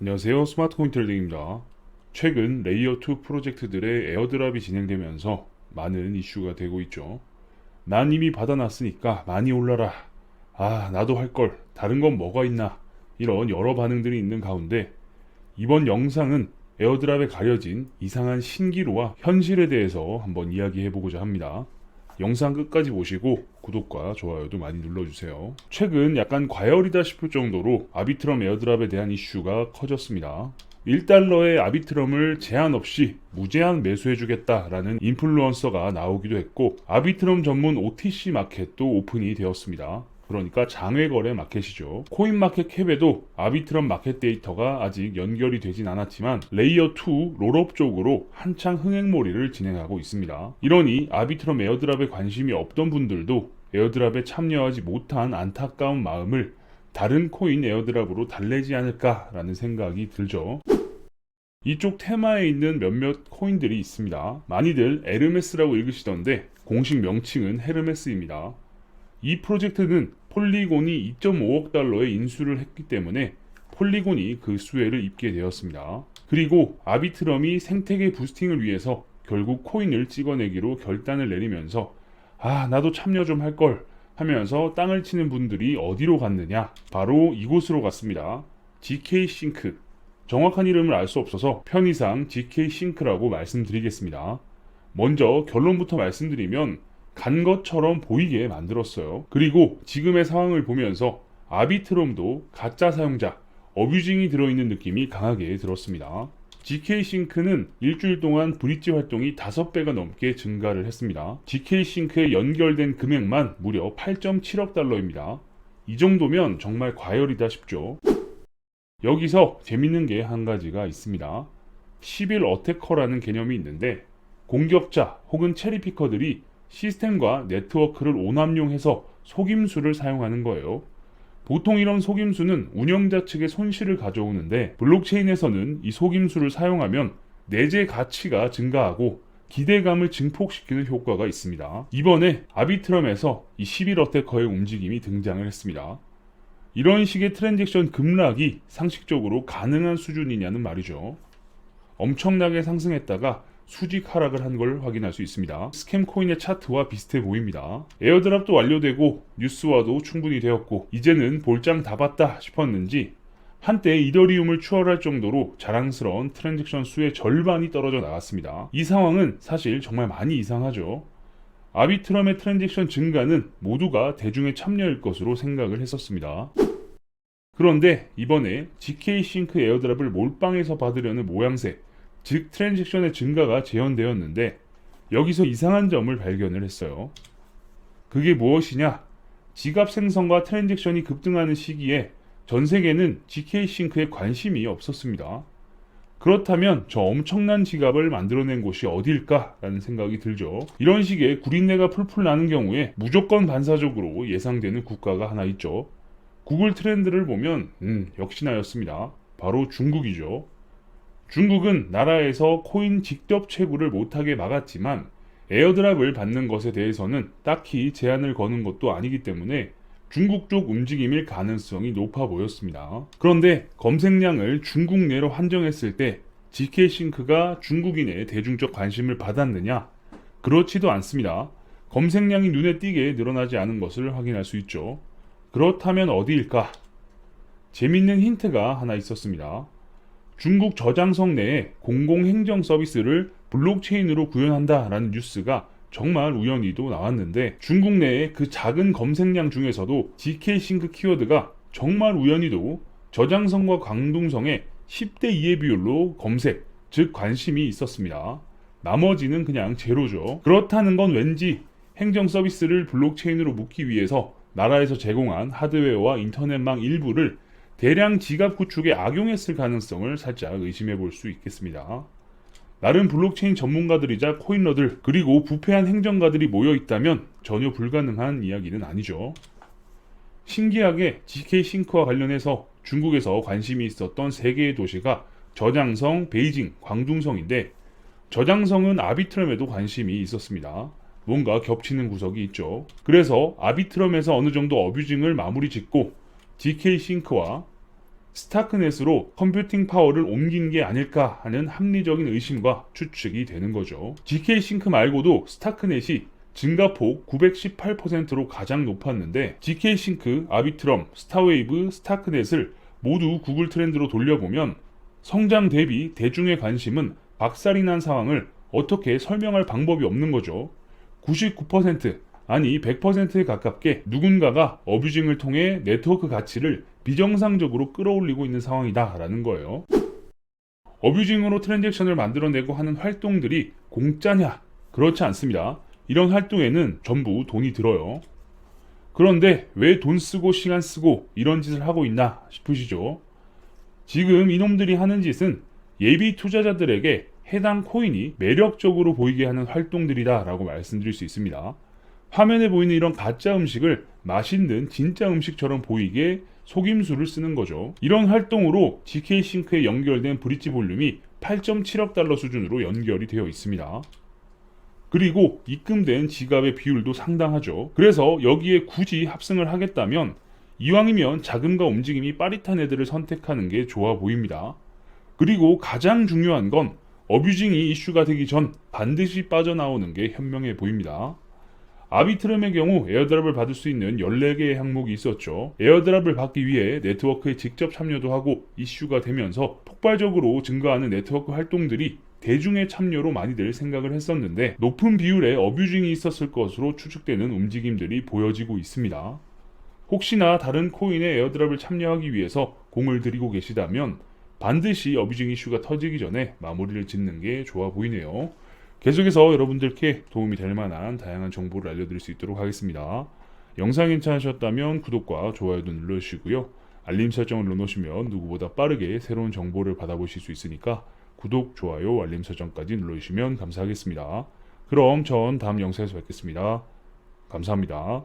안녕하세요. 스마트코인 트레이딩입니다. 최근 레이어2 프로젝트들의 에어드랍이 진행되면서 많은 이슈가 되고 있죠. 난 이미 받아놨으니까 많이 올라라. 아, 나도 할 걸. 다른 건 뭐가 있나. 이런 여러 반응들이 있는 가운데 이번 영상은 에어드랍에 가려진 이상한 신기루와 현실에 대해서 한번 이야기해보고자 합니다. 영상 끝까지 보시고 구독과 좋아요도 많이 눌러주세요. 최근 약간 과열이다 싶을 정도로 아비트럼 에어드랍에 대한 이슈가 커졌습니다. 1달러의 아비트럼을 제한 없이 무제한 매수해주겠다라는 인플루언서가 나오기도 했고, 아비트럼 전문 OTC 마켓도 오픈이 되었습니다. 그러니까 장외거래 마켓이죠. 코인마켓 캡에도 아비트럼 마켓 데이터가 아직 연결이 되진 않았지만 레이어2 롤업 쪽으로 한창 흥행몰이를 진행하고 있습니다. 이러니 아비트럼 에어드랍에 관심이 없던 분들도 에어드랍에 참여하지 못한 안타까운 마음을 다른 코인 에어드랍으로 달래지 않을까라는 생각이 들죠. 이쪽 테마에 있는 몇몇 코인들이 있습니다. 많이들 에르메스라고 읽으시던데 공식 명칭은 헤르메스입니다. 이 프로젝트는 폴리곤이 2.5억 달러의 인수를 했기 때문에 폴리곤이 그 수혜를 입게 되었습니다. 그리고 아비트럼이 생태계 부스팅을 위해서 결국 코인을 찍어내기로 결단을 내리면서 나도 참여 좀 할 걸 하면서 땅을 치는 분들이 어디로 갔느냐? 바로 이곳으로 갔습니다. GK-싱크. 정확한 이름을 알 수 없어서 편의상 GK-싱크라고 말씀드리겠습니다. 먼저 결론부터 말씀드리면 간 것처럼 보이게 만들었어요. 그리고 지금의 상황을 보면서 아비트럼도 가짜 사용자, 어뷰징이 들어있는 느낌이 강하게 들었습니다. GK-싱크는 일주일 동안 브릿지 활동이 5배가 넘게 증가를 했습니다. GK-싱크에 연결된 금액만 무려 8.7억 달러입니다. 이 정도면 정말 과열이다 싶죠. 여기서 재밌는 게 한 가지가 있습니다. 10일 어태커라는 개념이 있는데 공격자 혹은 체리피커들이 시스템과 네트워크를 오남용해서 속임수를 사용하는 거예요. 보통 이런 속임수는 운영자 측의 손실을 가져오는데 블록체인에서는 이 속임수를 사용하면 내재 가치가 증가하고 기대감을 증폭시키는 효과가 있습니다. 이번에 아비트럼에서 이 11 어태커의 움직임이 등장을 했습니다. 이런 식의 트랜잭션 급락이 상식적으로 가능한 수준이냐는 말이죠. 엄청나게 상승했다가 수직 하락을 한 걸 확인할 수 있습니다. 스캠 코인의 차트와 비슷해 보입니다. 에어드랍도 완료되고 뉴스화도 충분히 되었고 이제는 볼장 다 봤다 싶었는지 한때 이더리움을 추월할 정도로 자랑스러운 트랜잭션 수의 절반이 떨어져 나갔습니다. 이 상황은 사실 정말 많이 이상하죠. 아비트럼의 트랜잭션 증가는 모두가 대중의 참여일 것으로 생각을 했었습니다. 그런데 이번에 GK-싱크 에어드랍을 몰빵해서 받으려는 모양새, 즉 트랜잭션의 증가가 재현되었는데 여기서 이상한 점을 발견을 했어요. 그게 무엇이냐? 지갑 생성과 트랜잭션이 급등하는 시기에 전 세계는 GK-싱크에 관심이 없었습니다. 그렇다면 저 엄청난 지갑을 만들어낸 곳이 어딜까라는 생각이 들죠. 이런 식의 구린내가 풀풀 나는 경우에 무조건 반사적으로 예상되는 국가가 하나 있죠. 구글 트렌드를 보면 역시나였습니다. 바로 중국이죠. 중국은 나라에서 코인 직접 채굴을 못하게 막았지만 에어드랍을 받는 것에 대해서는 딱히 제한을 거는 것도 아니기 때문에 중국 쪽 움직임일 가능성이 높아 보였습니다. 그런데 검색량을 중국 내로 한정했을 때 GK-싱크가 중국인의 대중적 관심을 받았느냐? 그렇지도 않습니다. 검색량이 눈에 띄게 늘어나지 않은 것을 확인할 수 있죠. 그렇다면 어디일까? 재밌는 힌트가 하나 있었습니다. 중국 저장성 내에 공공행정 서비스를 블록체인으로 구현한다라는 뉴스가 정말 우연히도 나왔는데 중국 내의 그 작은 검색량 중에서도 GK-싱크 키워드가 정말 우연히도 저장성과 광둥성의 10대 2의 비율로 검색, 즉 관심이 있었습니다. 나머지는 그냥 제로죠. 그렇다는 건 왠지 행정 서비스를 블록체인으로 묶기 위해서 나라에서 제공한 하드웨어와 인터넷망 일부를 대량 지갑 구축에 악용했을 가능성을 살짝 의심해 볼 수 있겠습니다. 나름 블록체인 전문가들이자 코인러들 그리고 부패한 행정가들이 모여 있다면 전혀 불가능한 이야기는 아니죠. 신기하게 GK-싱크와 관련해서 중국에서 관심이 있었던 3개의 도시가 저장성, 베이징, 광둥성인데 저장성은 아비트럼에도 관심이 있었습니다. 뭔가 겹치는 구석이 있죠. 그래서 아비트럼에서 어느 정도 어뷰징을 마무리 짓고 GK-싱크와 스타크넷으로 컴퓨팅 파워를 옮긴 게 아닐까 하는 합리적인 의심과 추측이 되는 거죠. GK싱크 말고도 스타크넷이 증가폭 918%로 가장 높았는데 GK싱크, 아비트럼, 스타웨이브, 스타크넷을 모두 구글 트렌드로 돌려보면 성장 대비 대중의 관심은 박살이 난 상황을 어떻게 설명할 방법이 없는 거죠. 99% 아니 100%에 가깝게 누군가가 어뷰징을 통해 네트워크 가치를 비정상적으로 끌어올리고 있는 상황이다라는 거예요. 어뷰징으로 트랜잭션을 만들어내고 하는 활동들이 공짜냐? 그렇지 않습니다. 이런 활동에는 전부 돈이 들어요. 그런데 왜 돈 쓰고 시간 쓰고 이런 짓을 하고 있나 싶으시죠? 지금 이놈들이 하는 짓은 예비 투자자들에게 해당 코인이 매력적으로 보이게 하는 활동들이다 라고 말씀드릴 수 있습니다. 화면에 보이는 이런 가짜 음식을 맛있는 진짜 음식처럼 보이게 속임수를 쓰는 거죠. 이런 활동으로 GK싱크에 연결된 브릿지 볼륨이 8.7억 달러 수준으로 연결이 되어 있습니다. 그리고 입금된 지갑의 비율도 상당하죠. 그래서 여기에 굳이 합승을 하겠다면 이왕이면 자금과 움직임이 빠릿한 애들을 선택하는 게 좋아 보입니다. 그리고 가장 중요한 건 어뷰징이 이슈가 되기 전 반드시 빠져나오는 게 현명해 보입니다. 아비트럼의 경우 에어드랍을 받을 수 있는 14개의 항목이 있었죠. 에어드랍을 받기 위해 네트워크에 직접 참여도 하고 이슈가 되면서 폭발적으로 증가하는 네트워크 활동들이 대중의 참여로 많이들 생각을 했었는데 높은 비율의 어뷰징이 있었을 것으로 추측되는 움직임들이 보여지고 있습니다. 혹시나 다른 코인의 에어드랍을 참여하기 위해서 공을 들이고 계시다면 반드시 어뷰징 이슈가 터지기 전에 마무리를 짓는 게 좋아 보이네요. 계속해서 여러분들께 도움이 될 만한 다양한 정보를 알려드릴 수 있도록 하겠습니다. 영상이 괜찮으셨다면 구독과 좋아요도 눌러주시고요. 알림 설정을 눌러놓으시면 누구보다 빠르게 새로운 정보를 받아보실 수 있으니까 구독, 좋아요, 알림 설정까지 눌러주시면 감사하겠습니다. 그럼 전 다음 영상에서 뵙겠습니다. 감사합니다.